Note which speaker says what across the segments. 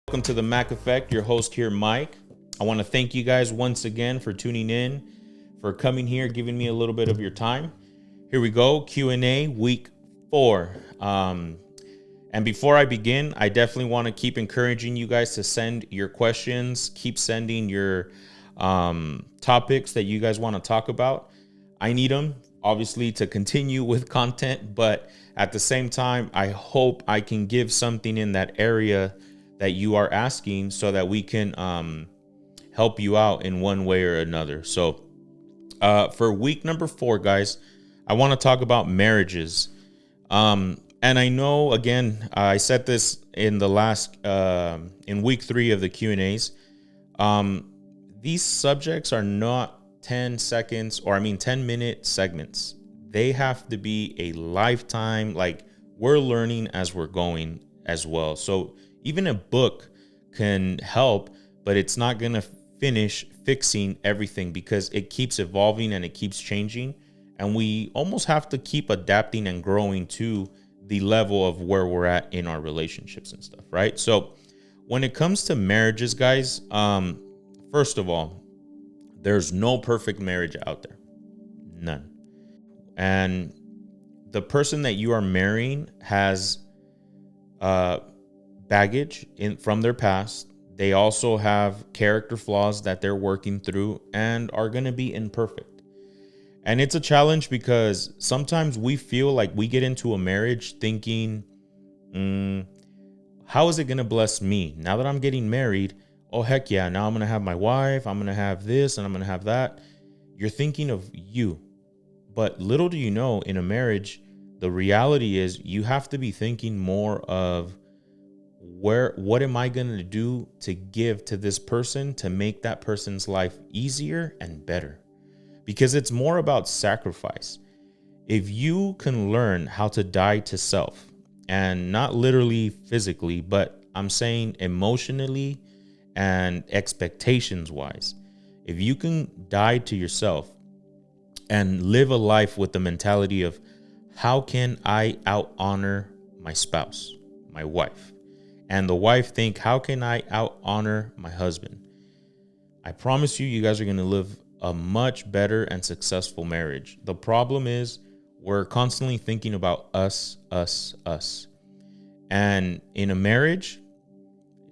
Speaker 1: Welcome to the Mac Effect. Your host here, Mike. I want to thank you guys once again for tuning in, for coming here, giving me a little bit of your time. Here we go, Q&A week 4. And before I begin, I definitely want to keep encouraging you guys to send your questions. Keep sending your topics that you guys want to talk about. I need them, obviously, to continue with content, but at the same time, I hope I can give something in that area that you are asking so that we can help you out in one way or another. So for week number 4, guys, I want to talk about marriages. And I know, again, I said this in the last, in week 3 of the Q&As. These subjects are not 10 minute segments. They have to be a lifetime, like we're learning as we're going as well. So even a book can help, but it's not going to finish fixing everything because it keeps evolving and it keeps changing. And we almost have to keep adapting and growing to the level of where we're at in our relationships and stuff, right? So when it comes to marriages, guys, first of all, there's no perfect marriage out there. None. And the person that you are marrying has baggage from their past. They also have character flaws that they're working through and are going to be imperfect. And it's a challenge because sometimes we feel like we get into a marriage thinking, how is it going to bless me? Now that I'm getting married, oh, heck yeah, now I'm going to have my wife, I'm going to have this, and I'm going to have that. You're thinking of you. But little do you know, in a marriage, the reality is you have to be thinking more of what am I going to do to give to this person to make that person's life easier and better? Because it's more about sacrifice. If you can learn how to die to self, and not literally physically, but I'm saying emotionally and expectations wise, if you can die to yourself and live a life with the mentality of how can I out honor my spouse, my wife, and the wife think, how can I out honor my husband? I promise you, you guys are going to live a much better and successful marriage. The problem is we're constantly thinking about us. And in a marriage,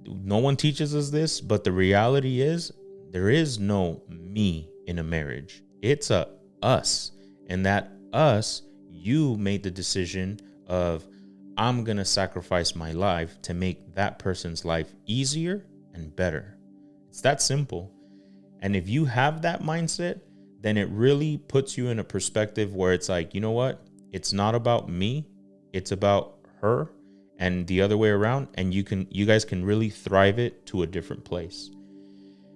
Speaker 1: no one teaches us this, but the reality is there is no me in a marriage. It's a us. And that us, you made the decision of, I'm going to sacrifice my life to make that person's life easier and better. It's that simple. And if you have that mindset, then it really puts you in a perspective where it's like, you know what? It's not about me. It's about her and the other way around. And you guys can really thrive it to a different place.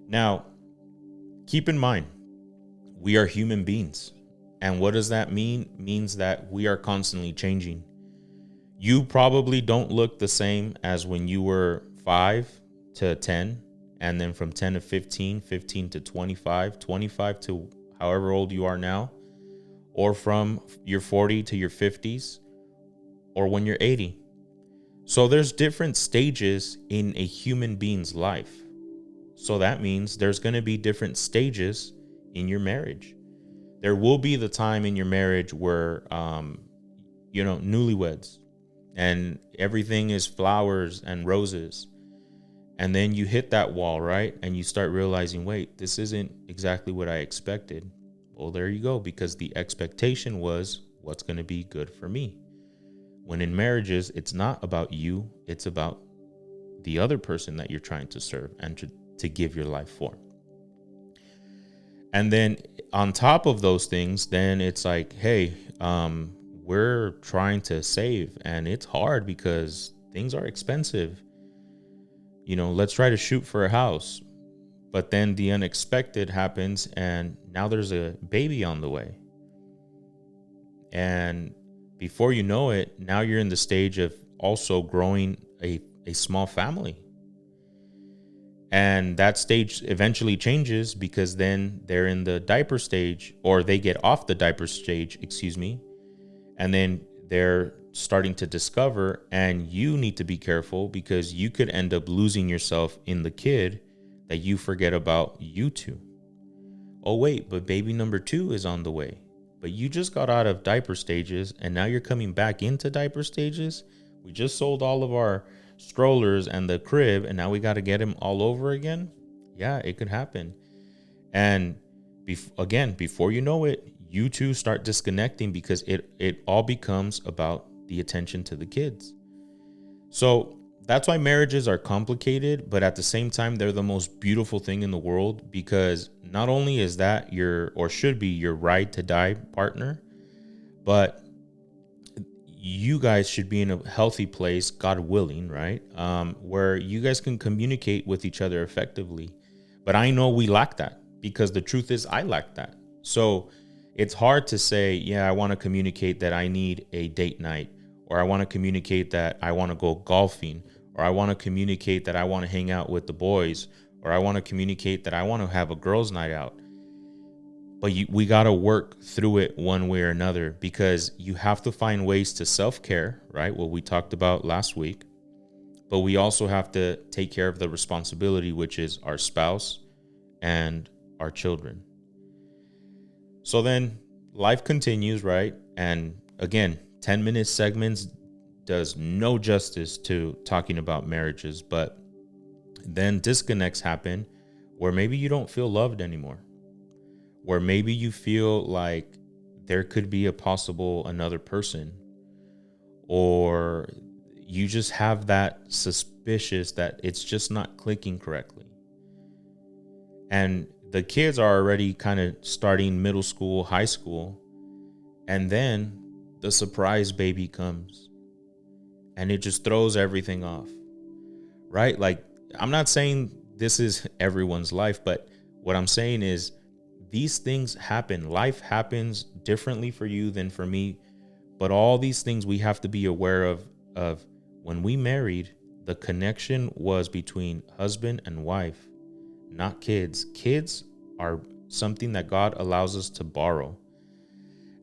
Speaker 1: Now, keep in mind, we are human beings. And what does that mean? It means that we are constantly changing. You probably don't look the same as when you were 5 to 10, and then from 10 to 15, 15 to 25, 25 to however old you are now, or from your 40 to your 50s, or when you're 80. So there's different stages in a human being's life. So that means there's going to be different stages in your marriage. There will be the time in your marriage where, newlyweds, and everything is flowers and roses. And then you hit that wall, right? And you start realizing, wait, this isn't exactly what I expected. Well, there you go, because the expectation was what's going to be good for me. When in marriages, it's not about you. It's about the other person that you're trying to serve and to give your life for. And then on top of those things, then it's like, hey, we're trying to save, and it's hard because things are expensive. Let's try to shoot for a house, but then the unexpected happens, and now there's a baby on the way. And before you know it, now you're in the stage of also growing a small family. And that stage eventually changes because then they're in the diaper stage, or they get off the diaper stage, and then they're starting to discover, and you need to be careful because you could end up losing yourself in the kid that you forget about you two. Oh, wait, but baby number 2 is on the way. But you just got out of diaper stages and now you're coming back into diaper stages. We just sold all of our strollers and the crib and now we got to get him all over again. Yeah, it could happen. And again, before you know it, you two start disconnecting because it all becomes about the attention to the kids. So that's why marriages are complicated, but at the same time, they're the most beautiful thing in the world, because not only is that your, or should be your ride to die partner, but you guys should be in a healthy place, God willing, right? Where you guys can communicate with each other effectively. But I know we lack that, because the truth is I lack that. So it's hard to say, yeah, I want to communicate that I need a date night, or I want to communicate that I want to go golfing, or I want to communicate that I want to hang out with the boys, or I want to communicate that I want to have a girls' night out. But we got to work through it one way or another, because you have to find ways to self-care, right? What we talked about last week. But we also have to take care of the responsibility, which is our spouse and our children. So then life continues, right? And again, 10-minute segments does no justice to talking about marriages, but then disconnects happen where maybe you don't feel loved anymore, where maybe you feel like there could be a possible another person, or you just have that suspicious that it's just not clicking correctly. And the kids are already kind of starting middle school, high school, and then the surprise baby comes and it just throws everything off, right? Like, I'm not saying this is everyone's life, but what I'm saying is these things happen. Life happens differently for you than for me, but all these things we have to be aware of when we married, the connection was between husband and wife, not kids. Kids are something that God allows us to borrow.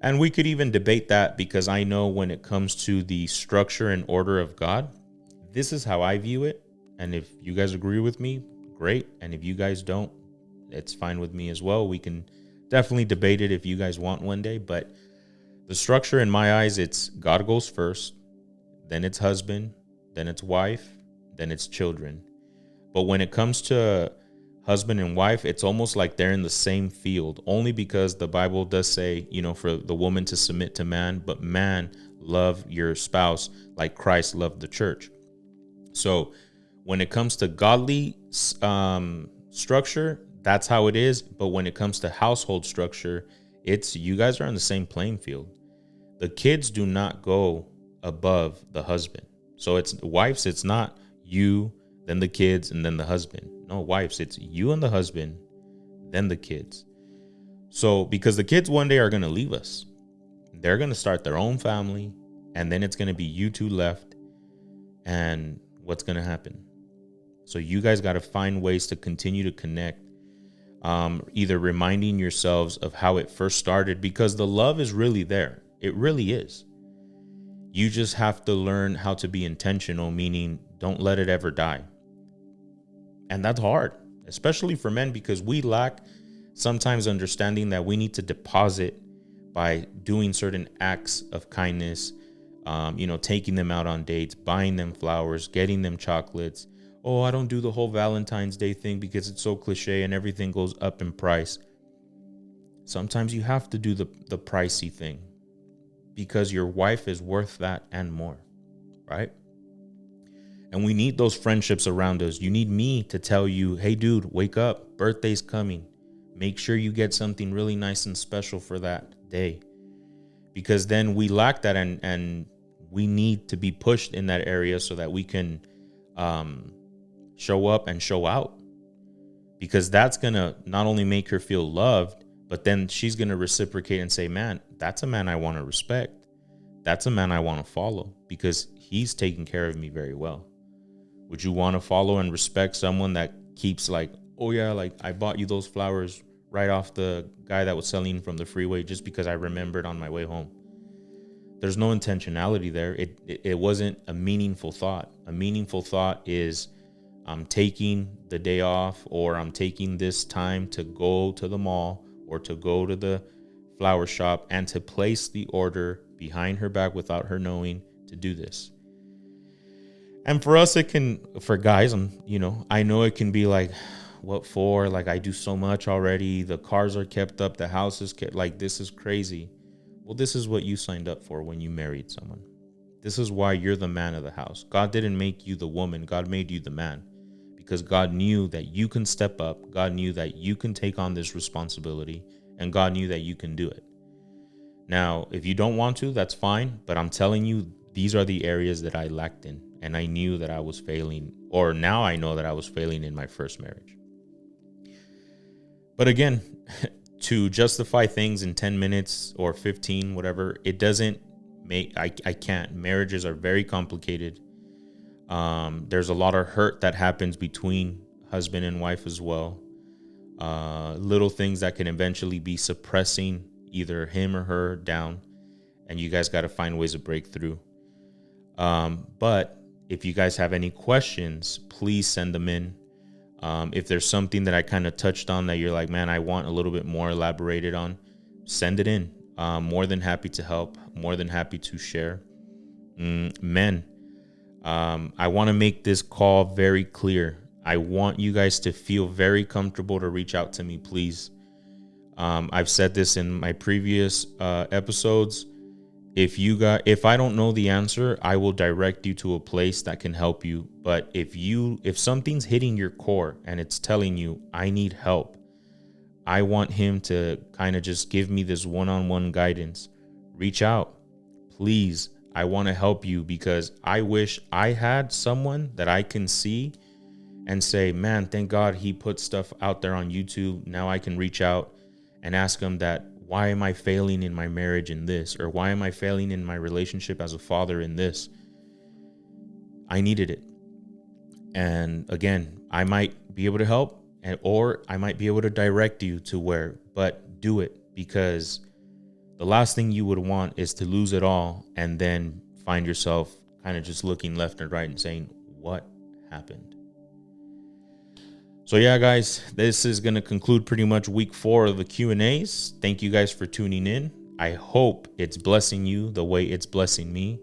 Speaker 1: And we could even debate that, because I know when it comes to the structure and order of God, this is how I view it. And if you guys agree with me, great. And if you guys don't, it's fine with me as well. We can definitely debate it if you guys want one day. But the structure in my eyes, it's God goes first, then it's husband, then it's wife, then it's children. But when it comes to husband and wife, it's almost like they're in the same field, only because the Bible does say, for the woman to submit to man, but man, love your spouse like Christ loved the church. So when it comes to godly structure, that's how it is. But when it comes to household structure, it's you guys are on the same playing field. The kids do not go above the husband. So it's wives, it's not you, then the kids, and then the husband. No, wives, it's you and the husband, then the kids. So because the kids one day are going to leave us, they're going to start their own family, and then it's going to be you two left. And what's going to happen? So you guys got to find ways to continue to connect, either reminding yourselves of how it first started, because the love is really there. It really is. You just have to learn how to be intentional, meaning don't let it ever die. And that's hard, especially for men, because we lack sometimes understanding that we need to deposit by doing certain acts of kindness, taking them out on dates, buying them flowers, getting them chocolates. Oh, I don't do the whole Valentine's Day thing because it's so cliche and everything goes up in price. Sometimes you have to do the pricey thing, because your wife is worth that and more, right? And we need those friendships around us. You need me to tell you, hey, dude, wake up. Birthday's coming. Make sure you get something really nice and special for that day. Because then we lack that, and we need to be pushed in that area so that we can show up and show out. Because that's going to not only make her feel loved, but then she's going to reciprocate and say, man, that's a man I want to respect. That's a man I want to follow, because he's taking care of me very well. Would you want to follow and respect someone that keeps like, oh yeah, like I bought you those flowers right off the guy that was selling from the freeway just because I remembered on my way home? There's no intentionality there. It wasn't a meaningful thought. A meaningful thought is, I'm taking the day off, or I'm taking this time to go to the mall or to go to the flower shop and to place the order behind her back without her knowing to do this. And for us, it can, for guys, I know it can be like, what for? Like, I do so much already. The cars are kept up. The house is kept. Like, this is crazy. Well, this is what you signed up for when you married someone. This is why you're the man of the house. God didn't make you the woman. God made you the man, because God knew that you can step up. God knew that you can take on this responsibility, and God knew that you can do it. Now, if you don't want to, that's fine. But I'm telling you, these are the areas that I lacked in. And I knew that I was failing, or now I know that I was failing in my first marriage. But again, to justify things in 10 minutes or 15, whatever, it doesn't make, I can't. Marriages are very complicated. There's a lot of hurt that happens between husband and wife as well. Little things that can eventually be suppressing either him or her down, and you guys got to find ways to break through. But if you guys have any questions, please send them in. If there's something that I kind of touched on that you're like, man, I want a little bit more elaborated on, send it in. More than happy to help, more than happy to share. Men, I want to make this call very clear. I want you guys to feel very comfortable to reach out to me, please. I've said this in my previous episodes. If I don't know the answer, I will direct you to a place that can help you. But if something's hitting your core and it's telling you, I need help, I want him to kind of just give me this one-on-one guidance. Reach out, please. I want to help you, because I wish I had someone that I can see and say, man, thank God he put stuff out there on YouTube. Now I can reach out and ask him that, why am I failing in my marriage in this? Or why am I failing in my relationship as a father in this? I needed it. And again, I might be able to help, or I might be able to direct you to where, but do it, because the last thing you would want is to lose it all and then find yourself kind of just looking left and right and saying, what happened? So yeah, guys, this is going to conclude pretty much week 4 of the Q&As. Thank you guys for tuning in. I hope it's blessing you the way it's blessing me.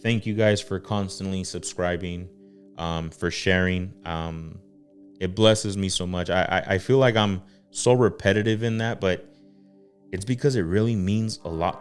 Speaker 1: Thank you guys for constantly subscribing, for sharing. It blesses me so much. I feel like I'm so repetitive in that, but it's because it really means a lot